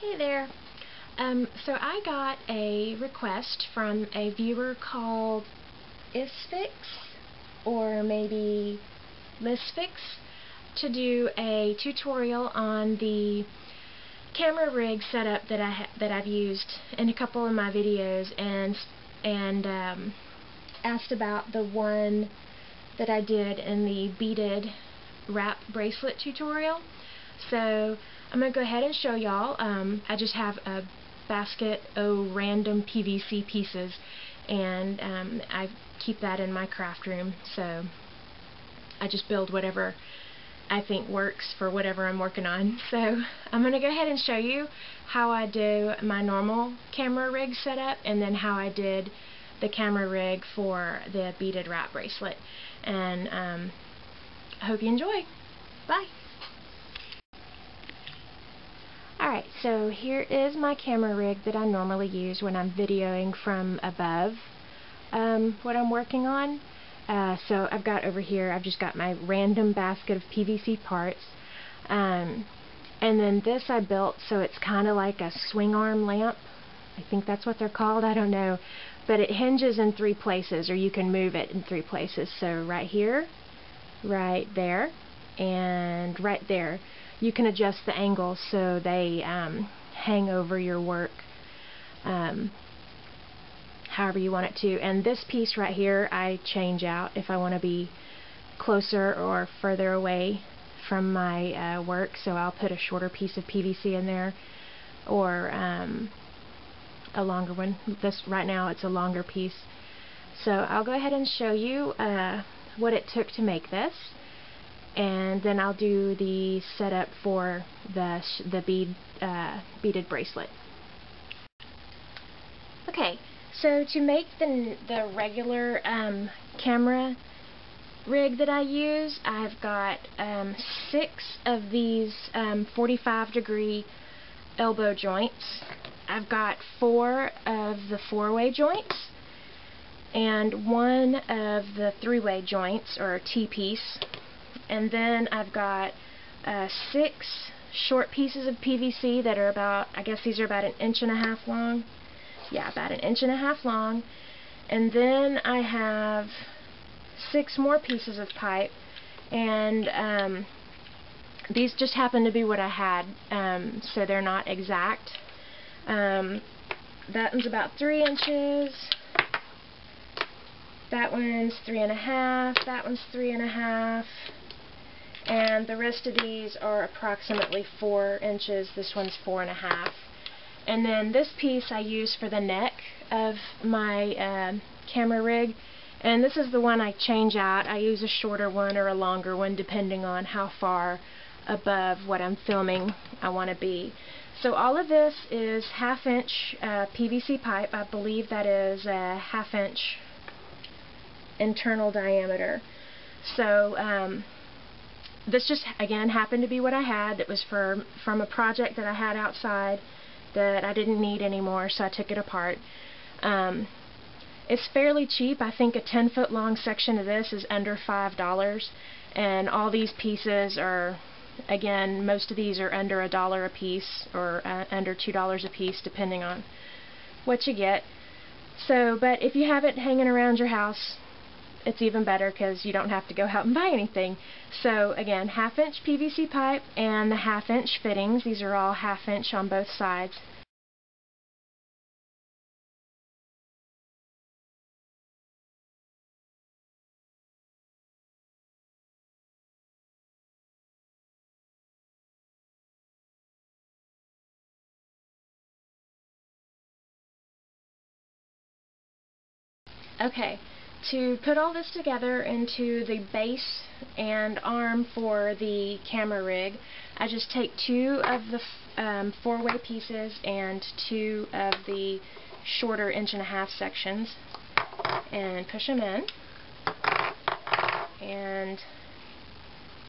Hey there. So I got a request from a viewer called Isfix, or maybe Lisfix, to do a tutorial on the camera rig setup that I've used in a couple of my videos, and asked about the one that I did in the beaded wrap bracelet tutorial. So I'm going to go ahead and show y'all. I just have a basket of random PVC pieces, and I keep that in my craft room, so I just build whatever I think works for whatever I'm working on. So I'm going to go ahead and show you how I do my normal camera rig setup, and then how I did the camera rig for the beaded wrap bracelet. And I hope you enjoy. Bye! Alright, so here is my camera rig that I normally use when I'm videoing from above what I'm working on. So I've got over here, I've just got my random basket of PVC parts. And then this I built so it's kind of like a swing arm lamp. I think that's what they're called, I don't know. But it hinges in 3 places, or you can move it in 3 places. So right here, right there, and right there. You can adjust the angles so they hang over your work however you want it to. And this piece right here I change out if I want to be closer or further away from my work, so I'll put a shorter piece of PVC in there, or a longer one. This right now it's a longer piece. So I'll go ahead and show you what it took to make this, and then I'll do the setup for the beaded bracelet. Okay, so to make the regular camera rig that I use, I've got 6 of these 45-degree elbow joints. I've got 4 of the 4-way joints, and 1 of the 3-way joints, or T-piece. And then I've got 6 short pieces of PVC that are about, I guess these are about 1.5 inches long. Yeah, about 1.5 inches long. And then I have 6 more pieces of pipe, and these just happen to be what I had, so they're not exact. That one's about 3 inches. That one's 3.5. That one's 3.5. And the rest of these are approximately 4 inches. This one's 4.5. And then this piece I use for the neck of my camera rig, and this is the one I change out. I use a shorter one or a longer one depending on how far above what I'm filming I want to be. So all of this is 1/2 inch PVC pipe. I believe that is a 1/2 inch internal diameter. So this just, again, happened to be what I had. It was from a project that I had outside that I didn't need anymore, so I took it apart. It's fairly cheap. I think a 10-foot long section of this is under $5, and all these pieces are, again, most of these are under $1 a piece, or under $2 a piece, depending on what you get. So, but if you have it hanging around your house, it's even better, because you don't have to go out and buy anything. So again, 1/2 inch PVC pipe and the 1/2 inch fittings. These are all 1/2 inch on both sides. Okay, to put all this together into the base and arm for the camera rig, I just take 2 of the 4-way pieces and 2 of the shorter 1.5 inch sections and push them in. And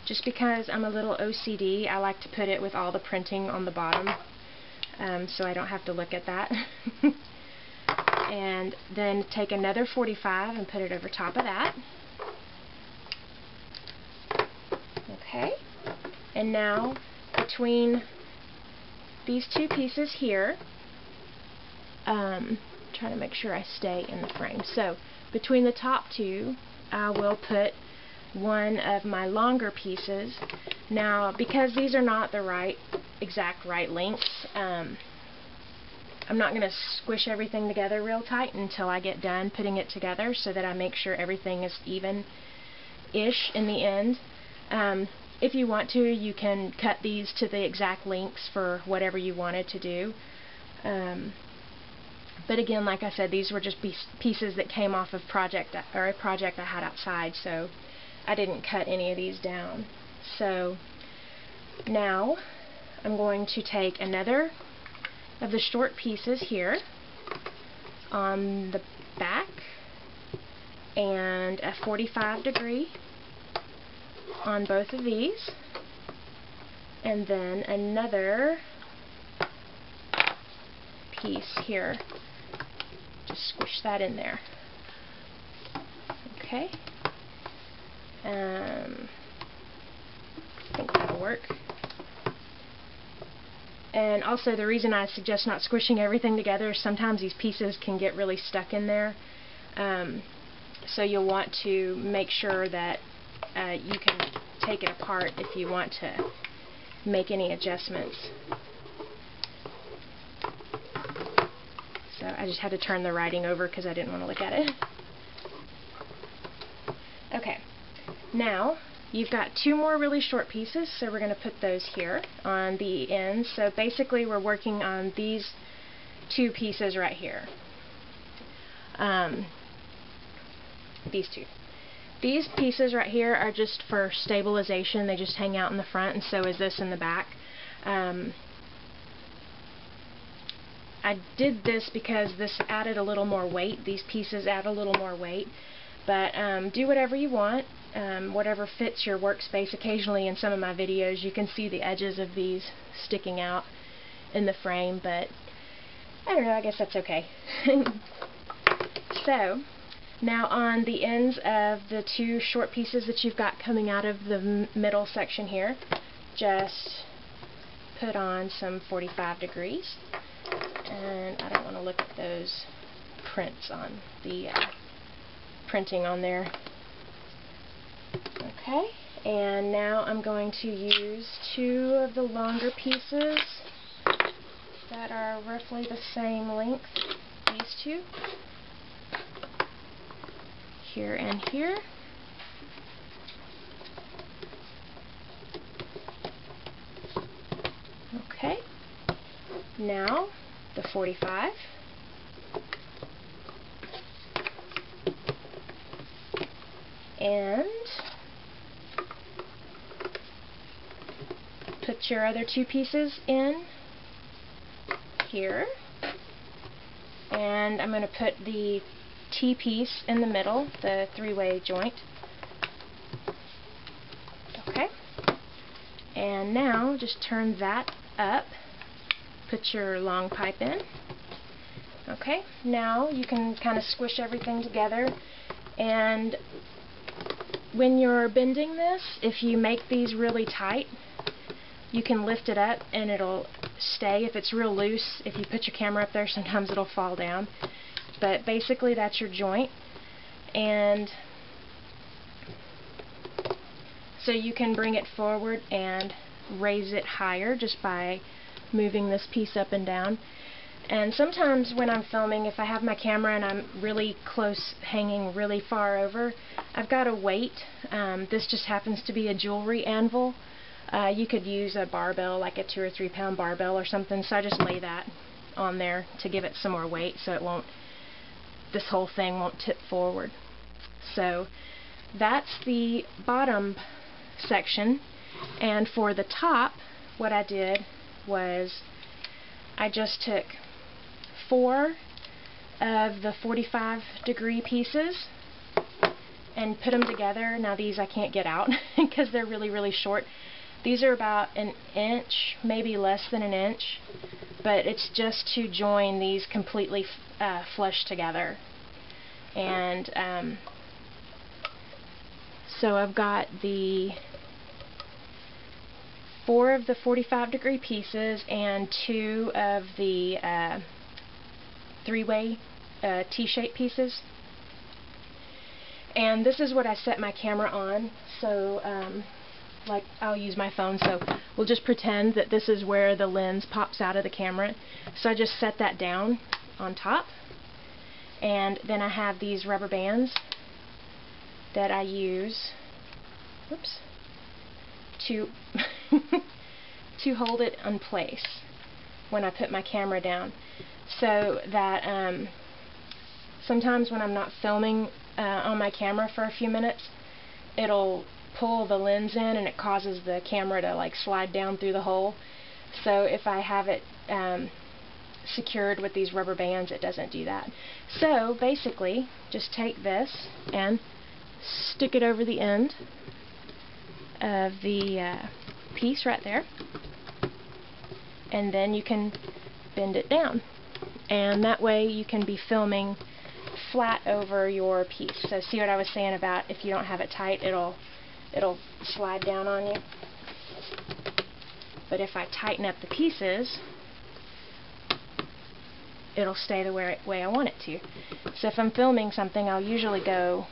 just because I'm a little OCD, I like to put it with all the printing on the bottom, so I don't have to look at that. And then take another 45 and put it over top of that. Okay, and now between these two pieces here, trying to make sure I stay in the frame. So between the top two, I will put one of my longer pieces. Now, because these are not the exact right lengths, I'm not going to squish everything together real tight until I get done putting it together, so that I make sure everything is even-ish in the end. If you want to, you can cut these to the exact lengths for whatever you wanted to do. But again, like I said, these were just pieces that came off of a project I had outside, so I didn't cut any of these down. So now I'm going to take another of the short pieces here on the back and a 45° on both of these, and then another piece here. Just squish that in there. Okay. I think that'll work. And also, the reason I suggest not squishing everything together is sometimes these pieces can get really stuck in there. So you'll want to make sure that you can take it apart if you want to make any adjustments. So I just had to turn the writing over because I didn't want to look at it. Okay, now you've got two more really short pieces, so we're going to put those here on the ends. So basically we're working on these two pieces right here. These two. These pieces right here are just for stabilization. They just hang out in the front, and so is this in the back. I did this because this added a little more weight. These pieces add a little more weight. But do whatever you want, whatever fits your workspace. Occasionally in some of my videos you can see the edges of these sticking out in the frame, but I don't know, I guess that's okay. So now on the ends of the two short pieces that you've got coming out of the middle section here, just put on some 45°. And I don't want to look at those prints on the printing on there. Okay, and now I'm going to use two of the longer pieces that are roughly the same length, these two, here and here. Okay, now the 45. And put your other two pieces in here. And I'm going to put the T-piece in the middle, the three-way joint. Okay. And now just turn that up. Put your long pipe in. Okay. Now you can kind of squish everything together, and when you're bending this, if you make these really tight, you can lift it up and it'll stay. If it's real loose, if you put your camera up there, sometimes it'll fall down. But basically that's your joint. And so you can bring it forward and raise it higher just by moving this piece up and down. And sometimes when I'm filming, if I have my camera and I'm really close, hanging really far over, I've got a weight. This just happens to be a jewelry anvil. You could use a barbell, like a 2 or 3 pound barbell or something, so I just lay that on there to give it some more weight so it won't, this whole thing won't tip forward. So that's the bottom section, and for the top, what I did was I just took 4 of the 45° pieces and put them together. Now these I can't get out because they're really, really short. These are about an inch, maybe less than an inch, but it's just to join these completely flush together. And so I've got the 4 of the 45-degree pieces and 2 of the 3-way T-shaped pieces. And this is what I set my camera on. So like I'll use my phone, so we'll just pretend that this is where the lens pops out of the camera. So I just set that down on top, and then I have these rubber bands that I use to to hold it in place when I put my camera down, so that sometimes when I'm not filming on my camera for a few minutes, it'll pull the lens in and it causes the camera to like slide down through the hole. So if I have it secured with these rubber bands, it doesn't do that. So basically just take this and stick it over the end of the piece right there, and then you can bend it down, and that way you can be filming flat over your piece. So see what I was saying about if you don't have it tight, it'll slide down on you. But if I tighten up the pieces, it'll stay the way I want it to. So if I'm filming something, I'll usually go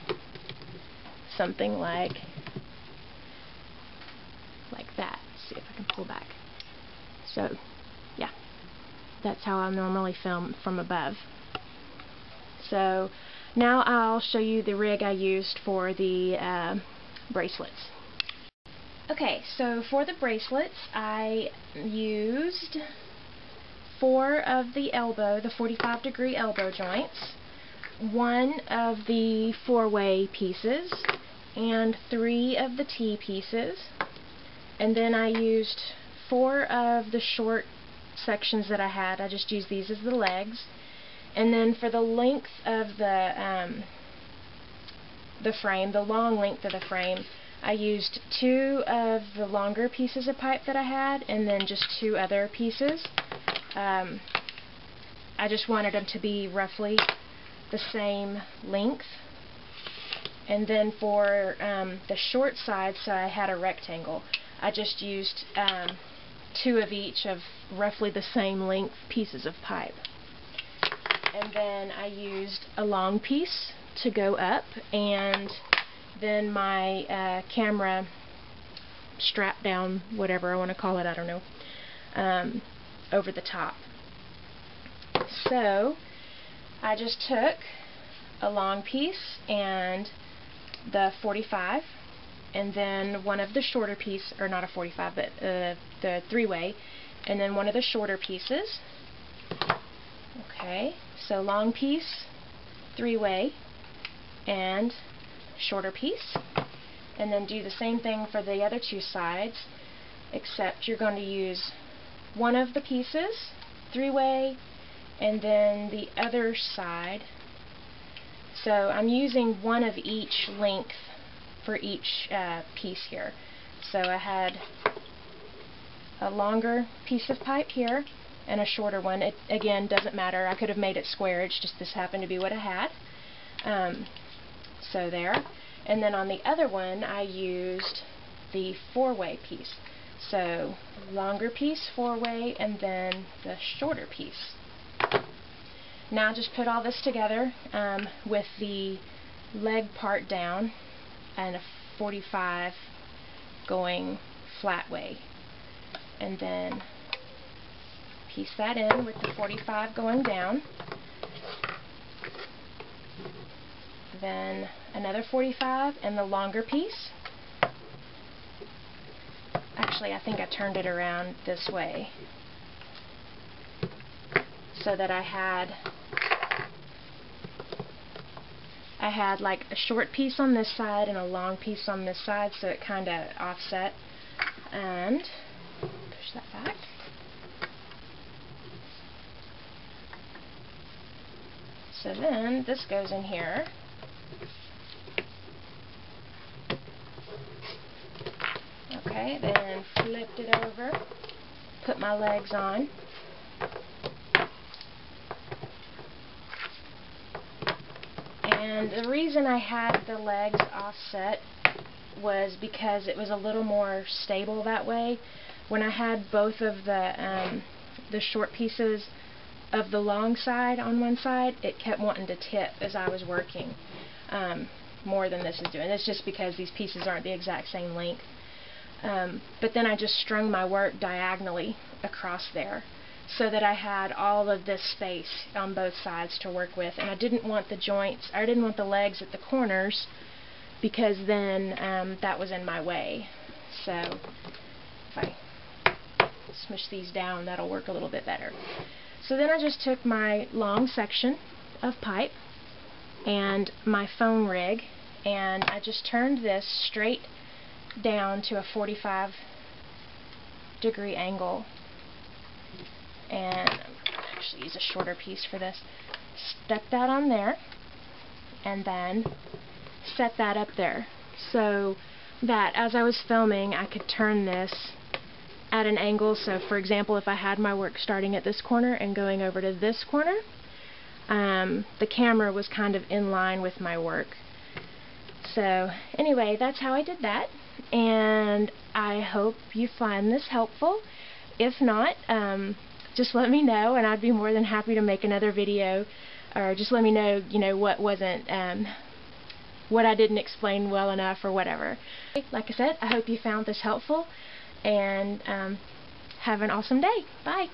something like that. Let's see if I can pull back. So yeah, that's how I normally film from above. So now I'll show you the rig I used for the bracelets. Okay, so for the bracelets I used 4 of the elbow, the 45-degree elbow joints, 1 of the 4-way pieces, and 3 of the T pieces. And then I used 4 of the short sections that I had. I just used these as the legs. And then for the length of the frame, the long length of the frame, I used 2 of the longer pieces of pipe that I had, and then just 2 other pieces. I just wanted them to be roughly the same length. And then for the short side, so I had a rectangle, I just used 2 of each of roughly the same length pieces of pipe. And then I used a long piece to go up, and then my camera strap down, whatever I want to call it, I don't know, over the top. So I just took a long piece and the 45, and then one of the shorter piece, or not a 45, but the 3-way, and then one of the shorter pieces. Okay, so long piece, 3-way, and shorter piece. And then do the same thing for the other 2 sides, except you're going to use one of the pieces, 3-way, and then the other side. So I'm using 1 of each length for each piece here. So I had a longer piece of pipe here and a shorter one. It again doesn't matter. I could have made it square. It's just this happened to be what I had. So there. And then on the other one I used the 4-way piece. So longer piece, 4-way, and then the shorter piece. Now just put all this together with the leg part down and a 45 going flat way. And then piece that in with the 45 going down. Then another 45 and the longer piece. Actually, I think I turned it around this way so that I had like a short piece on this side and a long piece on this side, so it kind of offset. And push that back. So then this goes in here. Okay, then flipped it over, put my legs on. And the reason I had the legs offset was because it was a little more stable that way. when I had both of the short pieces of the long side on one side, it kept wanting to tip as I was working, more than this is doing. It's just because these pieces aren't the exact same length. But then I just strung my work diagonally across there so that I had all of this space on both sides to work with, and I didn't want the joints, I didn't want the legs at the corners, because then that was in my way. So if I smush these down, that'll work a little bit better. So then I just took my long section of pipe and my phone rig, and I just turned this straight down to a 45-degree angle, and I'm going to actually use a shorter piece for this. Stuck that on there, and then set that up there so that as I was filming I could turn this at an angle. So for example, if I had my work starting at this corner and going over to this corner, the camera was kind of in line with my work. So anyway, that's how I did that, and I hope you find this helpful. If not, just let me know, and I'd be more than happy to make another video, or just let me know, what wasn't, what I didn't explain well enough or whatever. Like I said, I hope you found this helpful, and have an awesome day. Bye!